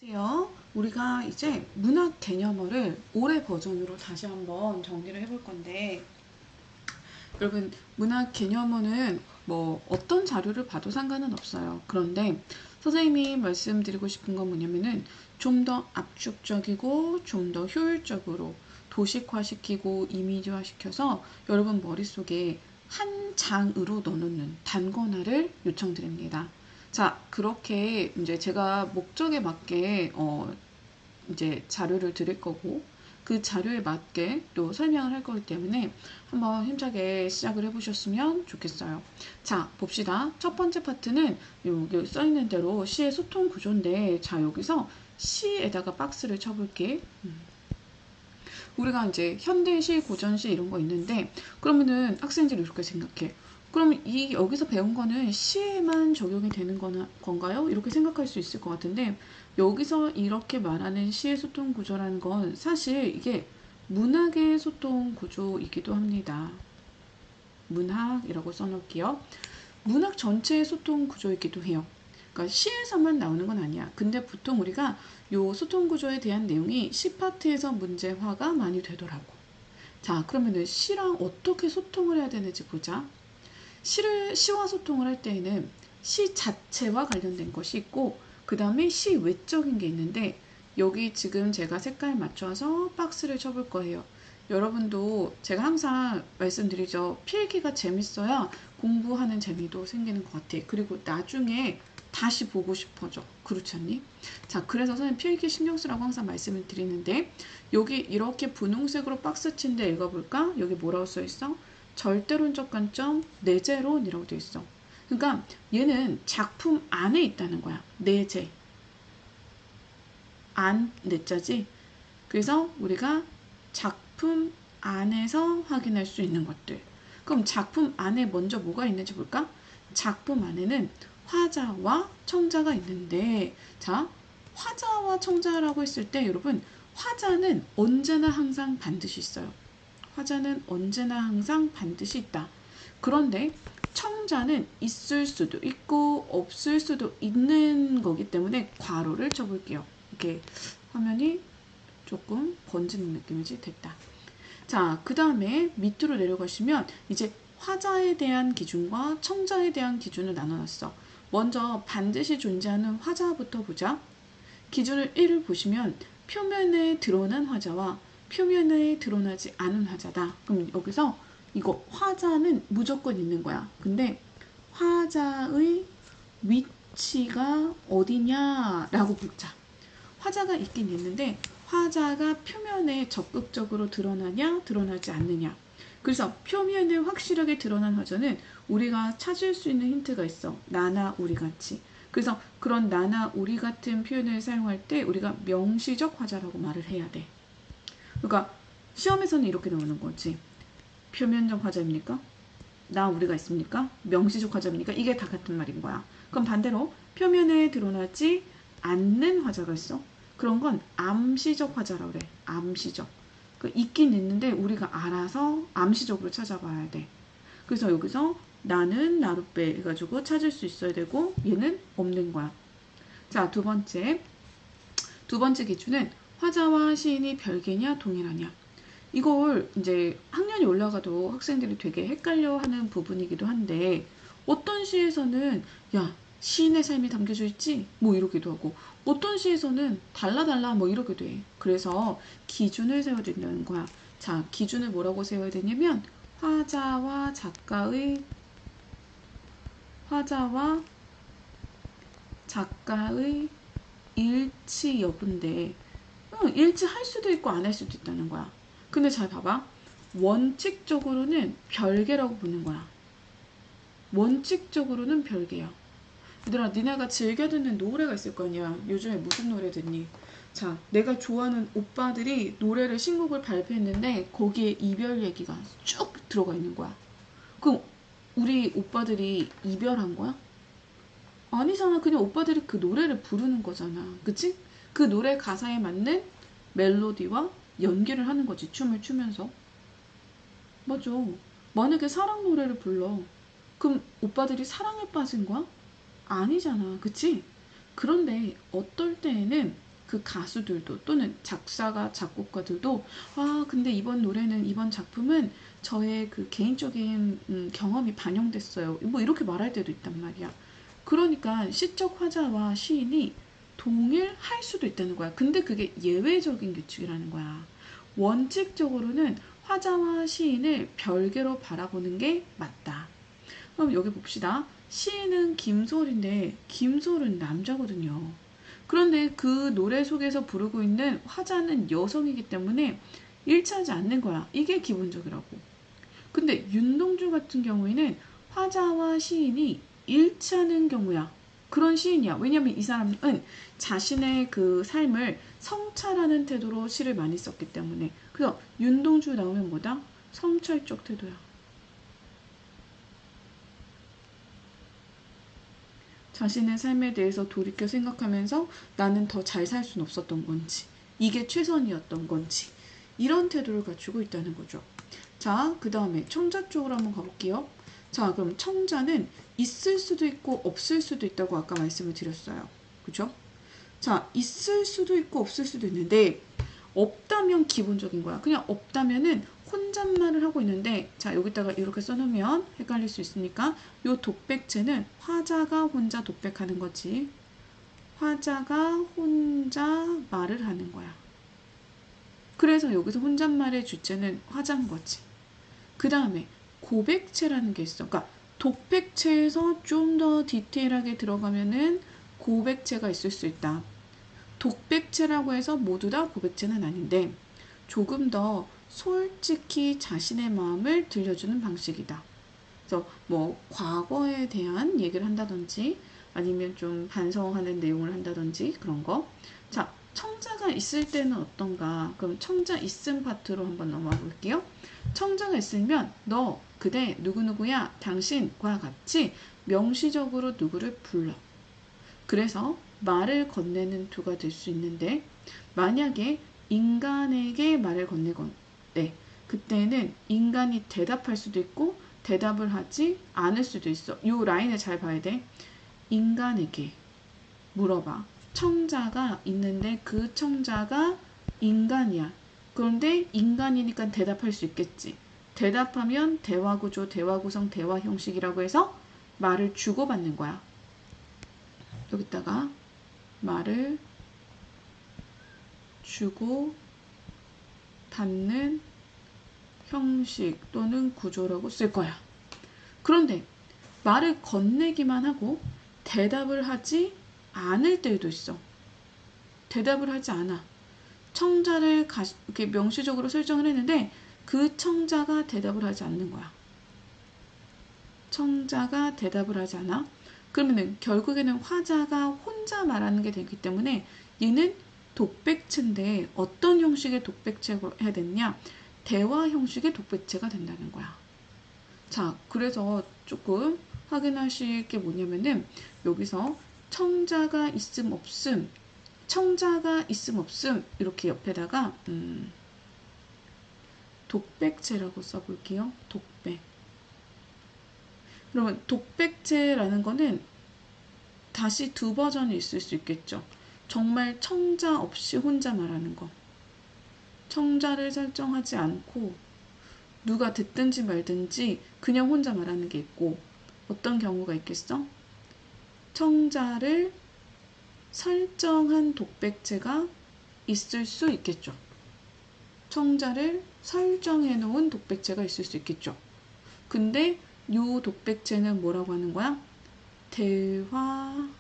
안녕하세요. 우리가 이제 문학 개념어를 올해 버전으로 다시 한번 정리를 해볼 건데, 여러분, 문학 개념어는 뭐 어떤 자료를 봐도 상관은 없어요. 그런데 선생님이 말씀드리고 싶은 건 뭐냐면은 좀 더 압축적이고 좀 더 효율적으로 도식화시키고 이미지화시켜서 여러분 머릿속에 한 장으로 넣어놓는 단권화를 요청드립니다. 자, 그렇게 이제 제가 목적에 맞게 이제 자료를 드릴 거고 그 자료에 맞게 또 설명을 할 거기 때문에 한번 힘차게 시작을 해보셨으면 좋겠어요. 자, 봅시다. 첫 번째 파트는 여기 써있는 대로 시의 소통 구조인데, 자, 여기서 시에다가 박스를 쳐볼게. 우리가 이제 현대시, 고전시 이런 거 있는데, 그러면은 학생들이 이렇게 생각해. 그럼 이 여기서 배운 거는 시에만 적용이 되는 건가요? 이렇게 생각할 수 있을 것 같은데, 여기서 이렇게 말하는 시의 소통 구조라는 건 사실 이게 문학의 소통 구조이기도 합니다. 문학이라고 써놓을게요. 문학 전체의 소통 구조이기도 해요. 그러니까 시에서만 나오는 건 아니야. 근데 보통 우리가 요 소통 구조에 대한 내용이 시 파트에서 문제화가 많이 되더라고. 자, 그러면은 시랑 어떻게 소통을 해야 되는지 보자. 시와 소통을 할 때에는 시 자체와 관련된 것이 있고, 그 다음에 시 외적인 게 있는데, 여기 지금 제가 색깔 맞춰서 박스를 쳐볼 거예요. 여러분도 제가 항상 말씀드리죠. 필기가 재밌어야 공부하는 재미도 생기는 것 같아. 그리고 나중에 다시 보고 싶어져. 그렇지 않니? 자, 그래서 선생님 필기 신경 쓰라고 항상 말씀을 드리는데, 여기 이렇게 분홍색으로 박스 친데 읽어볼까? 여기 뭐라고 써 있어? 절대론적 관점, 내재론이라고 되어 있어. 그러니까 얘는 작품 안에 있다는 거야. 내재. 안, 내자지. 그래서 우리가 작품 안에서 확인할 수 있는 것들. 그럼 작품 안에 먼저 뭐가 있는지 볼까? 작품 안에는 화자와 청자가 있는데, 자, 화자와 청자라고 했을 때 여러분, 화자는 언제나 항상 반드시 있어요. 화자는 언제나 항상 반드시 있다. 그런데 청자는 있을 수도 있고 없을 수도 있는 거기 때문에 괄호를 쳐볼게요. 이렇게 화면이 조금 번지는 느낌이지. 됐다. 자, 그 다음에 밑으로 내려가시면 이제 화자에 대한 기준과 청자에 대한 기준을 나눠놨어. 먼저 반드시 존재하는 화자부터 보자. 기준을 1을 보시면 표면에 드러난 화자와 표면에 드러나지 않은 화자다. 그럼 여기서 이거 화자는 무조건 있는 거야. 근데 화자의 위치가 어디냐라고 묻자. 화자가 있긴 있는데 화자가 표면에 적극적으로 드러나냐 드러나지 않느냐. 그래서 표면에 확실하게 드러난 화자는 우리가 찾을 수 있는 힌트가 있어. 나나 우리 같이. 그래서 그런 나나 우리 같은 표현을 사용할 때 우리가 명시적 화자라고 말을 해야 돼. 그러니까 시험에서는 이렇게 나오는 거지. 표면적 화자입니까? 나 우리가 있습니까? 명시적 화자입니까? 이게 다 같은 말인 거야. 그럼 반대로 표면에 드러나지 않는 화자가 있어. 그런 건 암시적 화자라고 그래. 암시적. 있긴 있는데 우리가 알아서 암시적으로 찾아봐야 돼. 그래서 여기서 나는 나로 빼 해가지고 찾을 수 있어야 되고 얘는 없는 거야. 자, 두 번째 기준은 화자와 시인이 별개냐 동일하냐. 이걸 이제 학년이 올라가도 학생들이 되게 헷갈려하는 부분이기도 한데, 어떤 시에서는 야 시인의 삶이 담겨져 있지 뭐 이러기도 하고, 어떤 시에서는 달라 뭐 이러게 돼. 그래서 기준을 세워야 된다는 거야. 자, 기준을 뭐라고 세워야 되냐면 화자와 작가의 일치 여부인데, 일치할 수도 있고 안 할 수도 있다는 거야. 근데 잘 봐봐. 원칙적으로는 별개라고 보는 거야. 원칙적으로는 별개야. 얘들아, 니네가 즐겨 듣는 노래가 있을 거 아니야. 요즘에 무슨 노래 듣니? 자, 내가 좋아하는 오빠들이 노래를 신곡을 발표했는데 거기에 이별 얘기가 쭉 들어가 있는 거야. 그럼 우리 오빠들이 이별한 거야? 아니잖아. 그냥 오빠들이 그 노래를 부르는 거잖아. 그치? 그 노래 가사에 맞는 멜로디와 연기를 하는 거지. 춤을 추면서. 맞아. 만약에 사랑 노래를 불러. 그럼 오빠들이 사랑에 빠진 거야? 아니잖아. 그치? 그런데 어떨 때에는 그 가수들도 또는 작사가 작곡가들도 근데 이번 노래는 이번 작품은 저의 그 개인적인 경험이 반영됐어요. 뭐 이렇게 말할 때도 있단 말이야. 그러니까 시적 화자와 시인이 동일할 수도 있다는 거야. 근데 그게 예외적인 규칙이라는 거야. 원칙적으로는 화자와 시인을 별개로 바라보는 게 맞다. 그럼 여기 봅시다. 시인은 김솔인데 김솔은 남자거든요. 그런데 그 노래 속에서 부르고 있는 화자는 여성이기 때문에 일치하지 않는 거야. 이게 기본적이라고. 근데 윤동주 같은 경우에는 화자와 시인이 일치하는 경우야. 그런 시인이야. 왜냐면 이 사람은 자신의 그 삶을 성찰하는 태도로 시를 많이 썼기 때문에. 그래서 윤동주 나오면 뭐다? 성찰적 태도야. 자신의 삶에 대해서 돌이켜 생각하면서 나는 더 잘 살 수는 없었던 건지, 이게 최선이었던 건지, 이런 태도를 갖추고 있다는 거죠. 자, 그 다음에 청자 쪽으로 한번 가볼게요. 자, 그럼 청자는 있을 수도 있고 없을 수도 있다고 아까 말씀을 드렸어요. 그죠? 자, 있을 수도 있고 없을 수도 있는데 없다면 기본적인 거야. 그냥 없다면은 혼잣말을 하고 있는데, 자, 여기다가 이렇게 써놓으면 헷갈릴 수 있으니까 요 독백체는 화자가 혼자 독백하는 거지. 화자가 혼자 말을 하는 거야. 그래서 여기서 혼잣말의 주체는 화자인 거지. 그 다음에 고백체라는 게 있어. 그러니까 독백체에서 좀 더 디테일하게 들어가면은 고백체가 있을 수 있다. 독백체라고 해서 모두 다 고백체는 아닌데 조금 더 솔직히 자신의 마음을 들려주는 방식이다. 그래서 뭐 과거에 대한 얘기를 한다든지 아니면 좀 반성하는 내용을 한다든지 그런 거. 자, 청자가 있을 때는 어떤가? 그럼 청자 있음 파트로 한번 넘어가 볼게요. 청자가 있으면 너, 그대, 누구누구야, 당신과 같이 명시적으로 누구를 불러. 그래서 말을 건네는 투가 될 수 있는데 만약에 인간에게 말을 건네건 네, 그때는 인간이 대답할 수도 있고 대답을 하지 않을 수도 있어. 이 라인을 잘 봐야 돼. 인간에게 물어봐. 청자가 있는데 그 청자가 인간이야. 그런데 인간이니까 대답할 수 있겠지. 대답하면 대화구조, 대화구성, 대화 형식이라고 해서 말을 주고받는 거야. 여기다가 말을 주고 받는 형식 또는 구조라고 쓸 거야. 그런데 말을 건네기만 하고 대답을 하지 않을 때도 있어. 대답을 하지 않아. 청자를 이렇게 명시적으로 설정을 했는데 그 청자가 대답을 하지 않는 거야. 청자가 대답을 하지 않아. 그러면은 결국에는 화자가 혼자 말하는 게 되기 때문에 얘는 독백체인데 어떤 형식의 독백체가 해야 되느냐? 대화 형식의 독백체가 된다는 거야. 자, 그래서 조금 확인하실 게 뭐냐면은 여기서 청자가 있음 없음, 청자가 있음 없음 이렇게 옆에다가 독백체라고 써볼게요. 독백. 그러면 독백체라는 거는 다시 두 버전이 있을 수 있겠죠. 정말 청자 없이 혼자 말하는 거. 청자를 설정하지 않고 누가 듣든지 말든지 그냥 혼자 말하는 게 있고 어떤 경우가 있겠어? 청자를 설정한 독백체가 있을 수 있겠죠. 청자를 설정해 놓은 독백체가 있을 수 있겠죠. 근데 이 독백체는 뭐라고 하는 거야? 대화적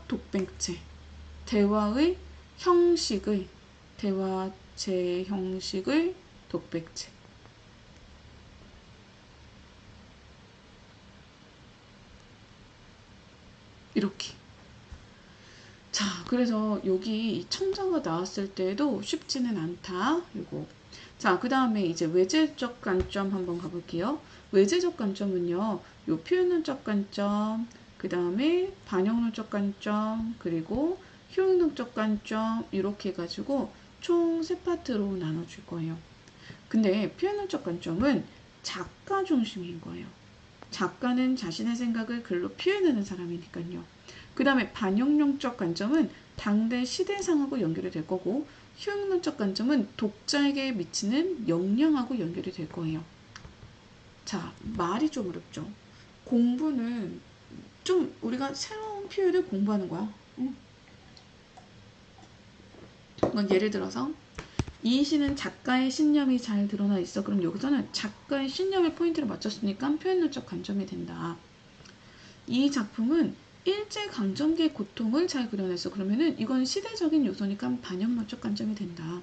독백체. 대화의 형식의 대화체 형식의 독백체. 이렇게. 자, 그래서 여기 청자가 나왔을 때도 쉽지는 않다. 이거. 자, 그 다음에 이제 외제적 관점 한번 가볼게요. 외제적 관점은요, 요 표현론적 관점, 그 다음에 반영론적 관점, 그리고 효용론적 관점, 이렇게 해가지고 총 3파트로 나눠줄 거예요. 근데 표현론적 관점은 작가 중심인 거예요. 작가는 자신의 생각을 글로 표현하는 사람이니까요. 그 다음에 반영론적 관점은 당대 시대상하고 연결이 될 거고, 효용론적 관점은 독자에게 미치는 영향하고 연결이 될 거예요. 자, 말이 좀 어렵죠. 공부는 좀 우리가 새로운 표현을 공부하는 거야. 예를 들어서 이 시는 작가의 신념이 잘 드러나 있어. 그럼 여기서는 작가의 신념에 포인트를 맞췄으니까 표현론적 관점이 된다. 이 작품은 일제강점기의 고통을 잘 그려냈어. 그러면은 이건 시대적인 요소니까 반영론적 관점이 된다.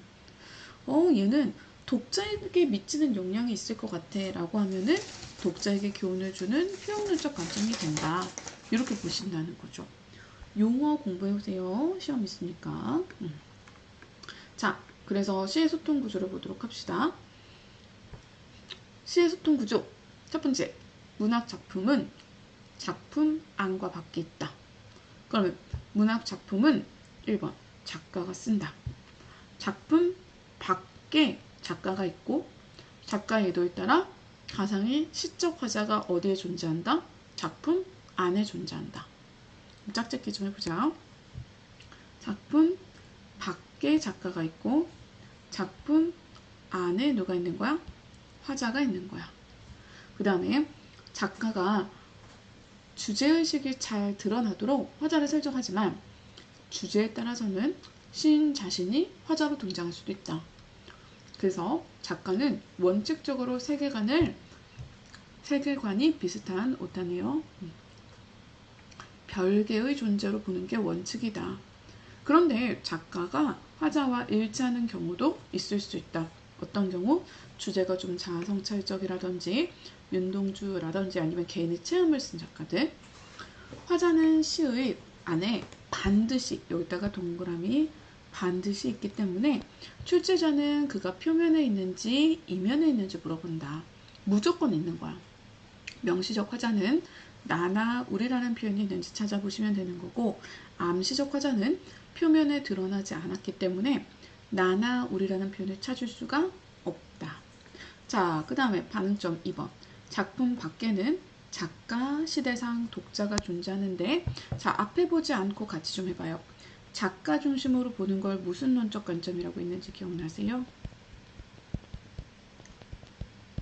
얘는 독자에게 미치는 영향이 있을 것 같아 라고 하면은 독자에게 교훈을 주는 효용론적 관점이 된다. 이렇게 보신다는 거죠. 용어 공부해보세요. 시험 있으니까. 자, 그래서 시의 소통 구조를 보도록 합시다. 시의 소통 구조. 첫 번째, 문학 작품은 작품 안과 밖에 있다. 그러면 문학 작품은 1번 작가가 쓴다. 작품 밖에 작가가 있고 작가의 의도에 따라 가상의 시적 화자가 어디에 존재한다? 작품 안에 존재한다. 짝짓기 좀 해보자. 작품 밖에 작가가 있고 작품 안에 누가 있는 거야? 화자가 있는 거야. 그 다음에 작가가 주제의식이 잘 드러나도록 화자를 설정하지만 주제에 따라서는 시인 자신이 화자로 등장할 수도 있다. 그래서 작가는 원칙적으로 세계관이 비슷한 오타네요. 별개의 존재로 보는 게 원칙이다. 그런데 작가가 화자와 일치하는 경우도 있을 수 있다. 어떤 경우? 주제가 좀 자아성찰적이라든지 윤동주라든지 아니면 개인의 체험을 쓴 작가들. 화자는 시의 안에 반드시, 여기다가 동그라미 반드시 있기 때문에 출제자는 그가 표면에 있는지 이면에 있는지 물어본다. 무조건 있는 거야. 명시적 화자는 나나 우리라는 표현이 있는지 찾아보시면 되는 거고, 암시적 화자는 표면에 드러나지 않았기 때문에 나나 우리라는 표현을 찾을 수가 없다. 자, 그 다음에 반응점 2번. 작품 밖에는 작가, 시대상, 독자가 존재하는데, 자, 앞에 보지 않고 같이 좀 해봐요. 작가 중심으로 보는 걸 무슨 논적 관점이라고 했는지 기억나세요?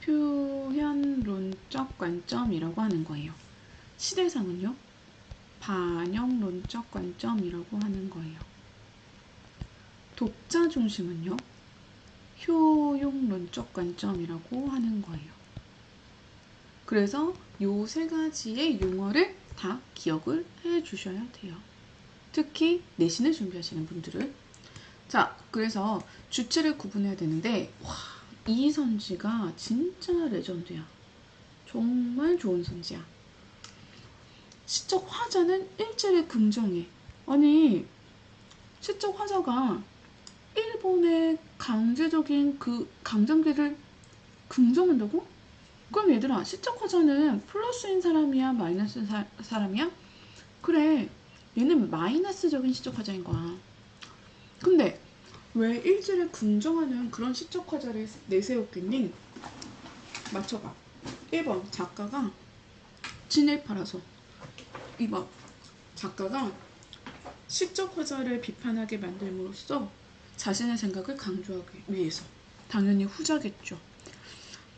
표현론적 관점이라고 하는 거예요. 시대상은요? 반영론적 관점이라고 하는 거예요. 독자 중심은요? 효용론적 관점이라고 하는 거예요. 그래서 요 세 가지의 용어를 다 기억을 해 주셔야 돼요. 특히 내신을 준비하시는 분들은. 자, 그래서 주체를 구분해야 되는데, 와, 이 선지가 진짜 레전드야. 정말 좋은 선지야. 시적 화자는 일제를 긍정해. 아니, 시적 화자가 일본의 강제적인 그 강점기를 긍정한다고? 그럼 얘들아, 시적 화자는 플러스인 사람이야, 마이너스인 사람이야? 그래, 얘는 마이너스적인 시적 화자인 거야. 근데 왜 일제를 긍정하는 그런 시적 화자를 내세웠겠니? 맞춰봐. 1번 작가가 진을 팔아서, 2번 작가가 시적 화자를 비판하게 만들므로써 자신의 생각을 강조하기 위해서. 당연히 후자겠죠.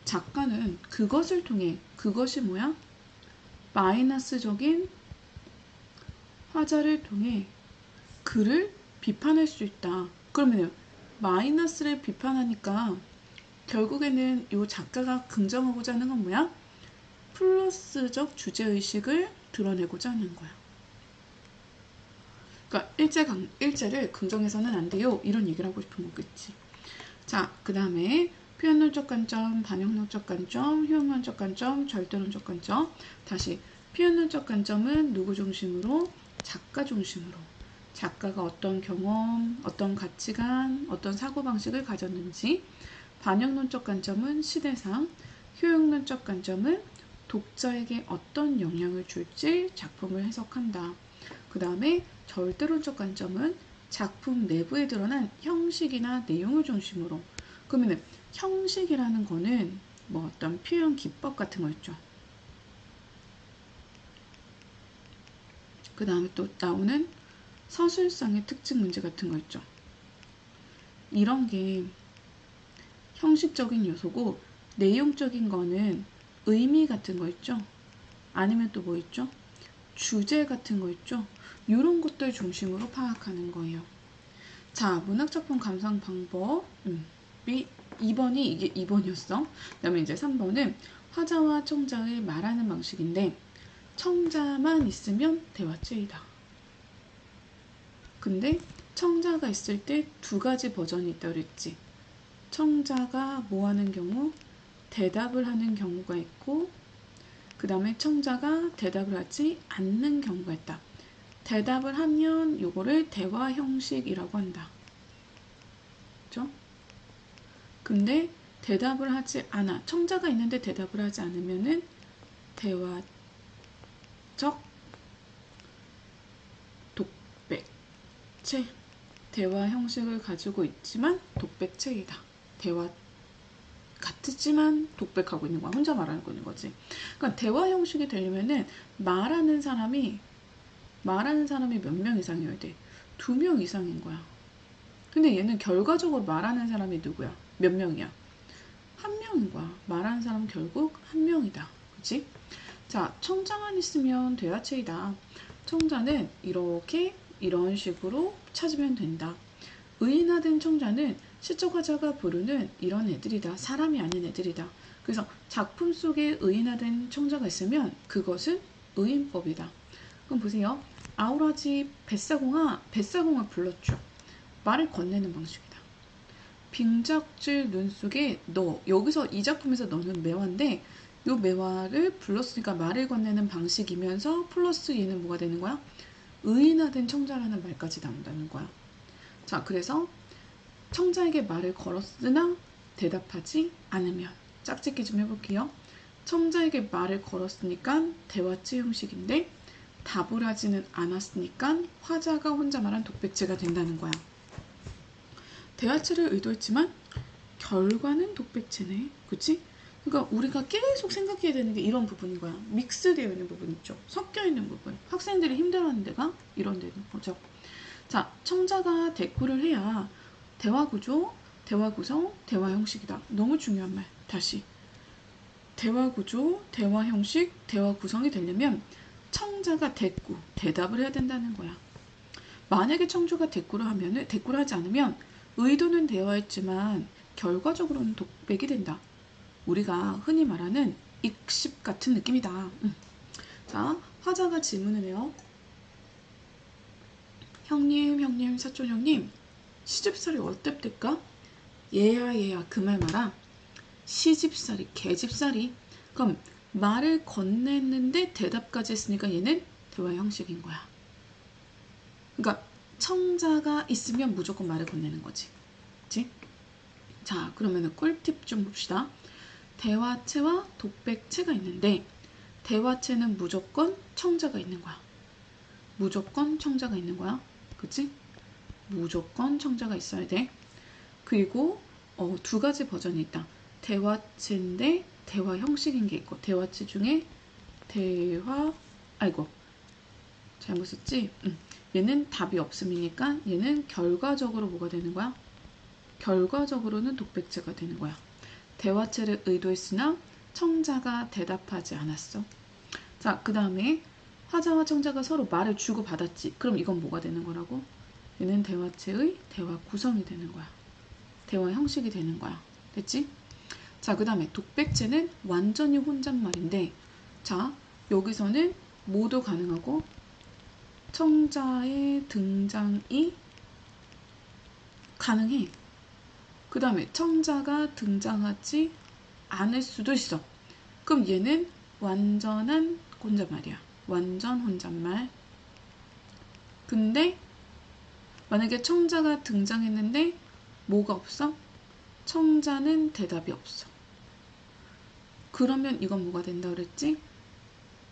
작가는 그것을 통해, 그것이 뭐야? 마이너스적인 화자를 통해 그를 비판할 수 있다. 그러면 마이너스를 비판하니까 결국에는 이 작가가 긍정하고자 하는 건 뭐야? 플러스적 주제의식을 드러내고자 하는 거야. 그러니까 일제를 긍정해서는 안 돼요. 이런 얘기를 하고 싶은 거겠지. 자, 그 다음에 표현론적 관점, 반영론적 관점, 효용론적 관점, 절대론적 관점. 다시 표현론적 관점은 누구 중심으로? 작가 중심으로. 작가가 어떤 경험, 어떤 가치관, 어떤 사고방식을 가졌는지. 반영론적 관점은 시대상, 효용론적 관점은 독자에게 어떤 영향을 줄지 작품을 해석한다. 그 다음에 절대론적 관점은 작품 내부에 드러난 형식이나 내용을 중심으로. 그러면 형식이라는 거는 뭐 어떤 표현 기법 같은 거 있죠. 그 다음에 또 나오는 서술상의 특징 문제 같은 거 있죠. 이런 게 형식적인 요소고, 내용적인 거는 의미 같은 거 있죠. 아니면 또 뭐 있죠? 주제 같은 거 있죠. 이런 것들 중심으로 파악하는 거예요. 자, 문학작품 감상 방법이 2번이 이게 2번이었어. 그 다음에 이제 3번은 화자와 청자의 말하는 방식인데, 청자만 있으면 대화체이다. 근데 청자가 있을 때 두 가지 버전이 있다고 그랬지. 청자가 뭐 하는 경우? 대답을 하는 경우가 있고, 그 다음에 청자가 대답을 하지 않는 경우가 있다. 대답을 하면 요거를 대화 형식이라고 한다. 그죠? 근데 대답을 하지 않아. 청자가 있는데 대답을 하지 않으면은 대화적 독백체. 대화 형식을 가지고 있지만 독백체이다. 대화 같지만 독백하고 있는 거야. 혼자 말하고 있는 거지. 그러니까 대화 형식이 되려면은 말하는 사람이 몇 명 이상이어야 돼? 2명 이상인 거야. 근데 얘는 결과적으로 말하는 사람이 누구야? 몇 명이야? 1명인 거야. 말하는 사람은 결국 1명이다. 그치? 자, 청자만 있으면 대화체이다. 청자는 이런 식으로 찾으면 된다. 의인화된 청자는 시적 화자가 부르는 이런 애들이다. 사람이 아닌 애들이다. 그래서 작품 속에 의인화된 청자가 있으면 그것은 의인법이다. 그럼 보세요. 아우라지 뱃사공을 불렀죠. 말을 건네는 방식이다. 빙작질 눈 속에 너, 여기서 이 작품에서 너는 매화인데 이 매화를 불렀으니까 말을 건네는 방식이면서 플러스 얘는 뭐가 되는 거야? 의인화된 청자라는 말까지 나온다는 거야. 자, 그래서 청자에게 말을 걸었으나 대답하지 않으면, 짝짓기 좀 해볼게요. 청자에게 말을 걸었으니까 대화체 형식인데 답을 하지는 않았으니까 화자가 혼자 말한 독백체가 된다는 거야. 대화체를 의도했지만 결과는 독백체네. 그치? 그러니까 우리가 계속 생각해야 되는 게 이런 부분인 거야. 믹스되어 있는 부분 있죠. 섞여 있는 부분. 학생들이 힘들어하는 데가 이런 데는 거죠. 자, 청자가 대꾸를 해야 대화 구조, 대화 구성, 대화 형식이다. 너무 중요한 말. 다시. 대화 구조, 대화 형식, 대화 구성이 되려면 청자가 대답을 해야 된다는 거야. 만약에 청자가 대꾸를 하지 않으면 의도는 대화했지만 결과적으로는 독백이 된다. 우리가 흔히 말하는 익십 같은 느낌이다. 자, 화자가 질문을 해요. 형님, 사촌 형님, 시집살이 어땠을까? 얘야, 그 말 마라. 시집살이, 개집살이. 그럼 말을 건넸는데 대답까지 했으니까 얘는 대화 형식인 거야. 그러니까 청자가 있으면 무조건 말을 건네는 거지. 그치? 자, 그러면 꿀팁 좀 봅시다. 대화체와 독백체가 있는데 대화체는 무조건 청자가 있는 거야. 무조건 청자가 있는 거야. 그치? 무조건 청자가 있어야 돼. 그리고 두 가지 버전이 있다. 대화체인데 대화 형식인 게 있고, 대화체 중에 잘못 썼지? 얘는 답이 없음이니까 얘는 결과적으로 뭐가 되는 거야? 결과적으로는 독백체가 되는 거야. 대화체를 의도했으나 청자가 대답하지 않았어. 자, 그 다음에 화자와 청자가 서로 말을 주고받았지. 그럼 이건 뭐가 되는 거라고? 얘는 대화체의 대화 구성이 되는 거야. 대화 형식이 되는 거야. 됐지? 자, 그 다음에 독백체는 완전히 혼잣말인데, 자, 여기서는 뭐도 가능하고 청자의 등장이 가능해. 그 다음에 청자가 등장하지 않을 수도 있어. 그럼 얘는 완전한 혼잣말이야. 완전 혼잣말. 근데 만약에 청자가 등장했는데 뭐가 없어? 청자는 대답이 없어. 그러면 이건 뭐가 된다 그랬지?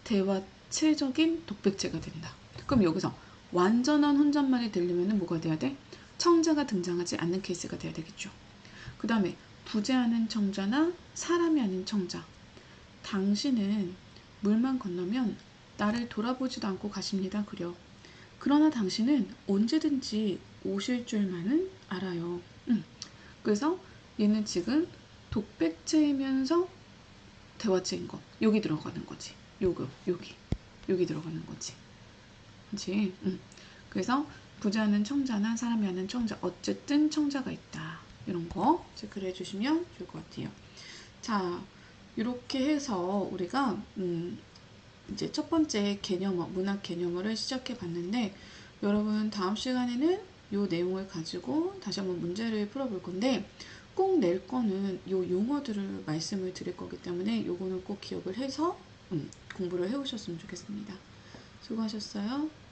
대화체적인 독백체가 된다. 그럼 여기서 완전한 혼잣말이 되려면 뭐가 돼야 돼? 청자가 등장하지 않는 케이스가 돼야 되겠죠. 그 다음에 부재하는 청자나 사람이 아닌 청자. 당신은 물만 건너면 나를 돌아보지도 않고 가십니다. 그려. 그러나 당신은 언제든지 오실 줄만은 알아요. 그래서 얘는 지금 독백체이면서 대화체인 거. 여기 들어가는 거지. 여기 들어가는 거지. 그치? 그래서 부자는 청자나 사람이 하는 청자. 어쨌든 청자가 있다. 이런 거 체크를 해주시면 좋을 것 같아요. 자, 이렇게 해서 우리가 이제 첫 번째 개념어, 문학 개념어를 시작해 봤는데, 여러분 다음 시간에는 이 내용을 가지고 다시 한번 문제를 풀어볼 건데, 꼭 낼 거는 이 용어들을 말씀을 드릴 거기 때문에 요거는 꼭 기억을 해서 공부를 해 오셨으면 좋겠습니다. 수고하셨어요.